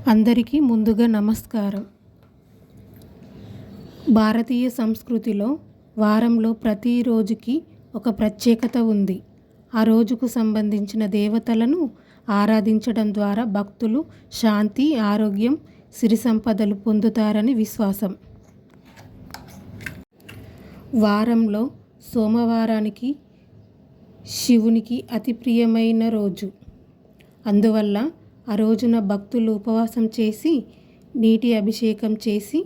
అందరికీ ముందుగా నమస్కారం. భారతీయ సంస్కృతిలో వారంలో ప్రతి రోజుకి ఒక ప్రత్యేకత ఉంది. ఆ రోజుకు సంబంధించిన దేవతలను ఆరాధించడం ద్వారా భక్తులు శాంతి, ఆరోగ్యం, సిరి సంపదలు పొందుతారని విశ్వాసం. వారంలో సోమవారానికి శివునికి అతి ప్రియమైన రోజు. అందువల్ల ఆ రోజున భక్తులు ఉపవాసం చేసి నీటి అభిషేకం చేసి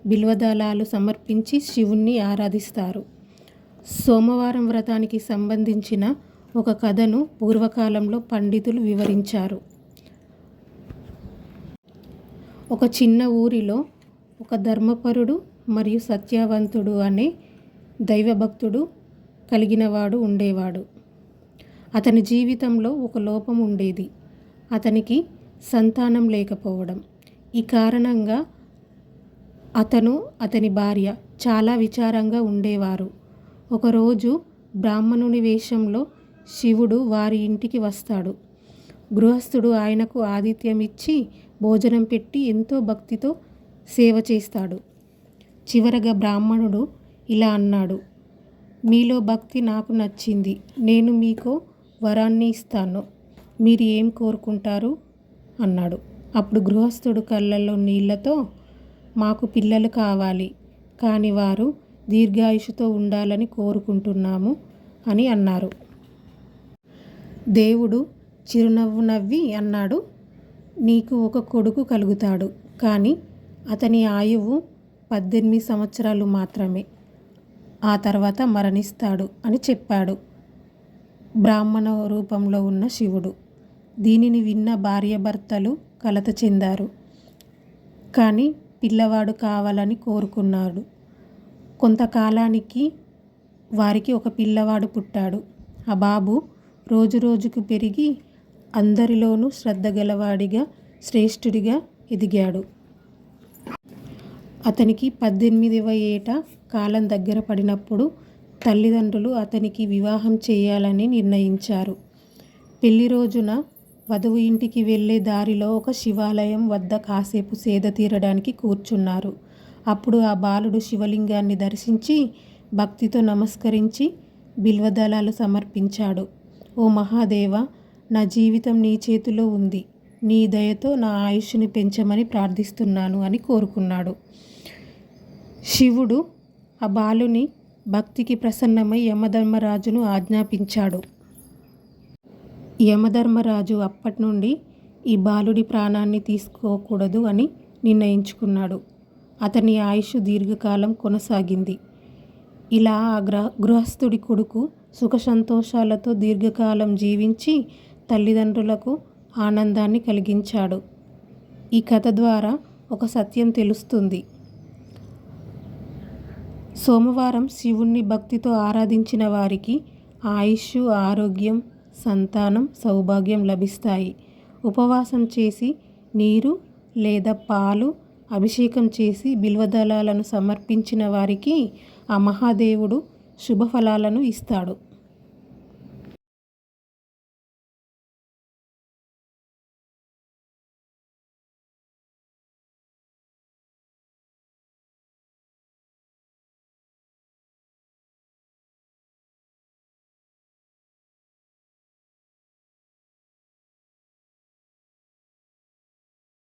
బిల్వదళాలు సమర్పించి శివుణ్ణి ఆరాధిస్తారు. సోమవారం వ్రతానికి సంబంధించిన ఒక కథను పూర్వకాలంలో పండితులు వివరించారు. ఒక చిన్న ఊరిలో ఒక ధర్మపరుడు మరియు సత్యవంతుడు అనే దైవభక్తుడు కలిగినవాడు ఉండేవాడు. అతని జీవితంలో ఒక లోపం ఉండేది. అతనికి సంతానం లేకపోవడం. ఈ కారణంగా అతని భార్య చాలా విచారంగా ఉండేవారు. ఒకరోజు బ్రాహ్మణుని వేషంలో శివుడు వారి ఇంటికి వస్తాడు. గృహస్థుడు ఆయనకు ఆతిథ్యం ఇచ్చి భోజనం పెట్టి ఎంతో భక్తితో సేవ చేస్తాడు. చివరగా బ్రాహ్మణుడు ఇలా అన్నాడు, మీలో భక్తి నాకు నచ్చింది. నేను మీకు వరాన్ని ఇస్తాను. మీరు ఏం కోరుకుంటారు అన్నాడు. అప్పుడు గృహస్థుడు కళ్ళల్లో నీళ్లతో, మాకు పిల్లలు కావాలి, కానీ వారు దీర్ఘాయుషుతో ఉండాలని కోరుకుంటున్నాము అని అన్నారు. దేవుడు చిరునవ్వు నవ్వి అన్నాడు, నీకు ఒక కొడుకు కలుగుతాడు, కానీ అతని ఆయువు 18 సంవత్సరాలు మాత్రమే. ఆ తర్వాత మరణిస్తాడు అని చెప్పాడు బ్రాహ్మణ రూపంలో ఉన్న శివుడు. దీనిని విన్న భార్యాభర్తలు కలత చెందారు. కానీ పిల్లవాడు కావాలని కోరుకున్నాడు. కొంతకాలానికి వారికి ఒక పిల్లవాడు పుట్టాడు. ఆ బాబు రోజు రోజుకు పెరిగి అందరిలోనూ శ్రద్ధ గలవాడిగా, శ్రేష్ఠుడిగా ఎదిగాడు. అతనికి 18వ ఏట కాలం దగ్గర పడినప్పుడు తల్లిదండ్రులు అతనికి వివాహం చేయాలని నిర్ణయించారు. పెళ్లి రోజున వధువు ఇంటికి వెళ్ళే దారిలో ఒక శివాలయం వద్ద కాసేపు సేద తీరడానికి కూర్చున్నారు. అప్పుడు ఆ బాలుడు శివలింగాన్ని దర్శించి భక్తితో నమస్కరించి బిల్వదళాలు సమర్పించాడు. ఓ మహాదేవ, నా జీవితం నీ చేతిలో ఉంది. నీ దయతో నా ఆయుష్ని పెంచమని ప్రార్థిస్తున్నాను అని కోరుకున్నాడు. శివుడు ఆ బాలుని భక్తికి ప్రసన్నమై యమధర్మరాజును ఆజ్ఞాపించాడు. యమధర్మరాజు అప్పటి నుండి ఈ బాలుడి ప్రాణాన్ని తీసుకోకూడదు అని నిర్ణయించుకున్నాడు. అతని ఆయుష్ దీర్ఘకాలం కొనసాగింది. ఇలా ఆ గృహస్థుడి కొడుకు సుఖ సంతోషాలతో దీర్ఘకాలం జీవించి తల్లిదండ్రులకు ఆనందాన్ని కలిగించాడు. ఈ కథ ద్వారా ఒక సత్యం తెలుస్తుంది. సోమవారం శివుణ్ణి భక్తితో ఆరాధించిన వారికి ఆయుష్, ఆరోగ్యం, సంతానం, సౌభాగ్యం లభిస్తాయి. ఉపవాసం చేసి నీరు లేదా పాలు అభిషేకం చేసి బిల్వదళాలను సమర్పించిన వారికి ఆ మహాదేవుడు శుభఫలాలను ఇస్తాడు.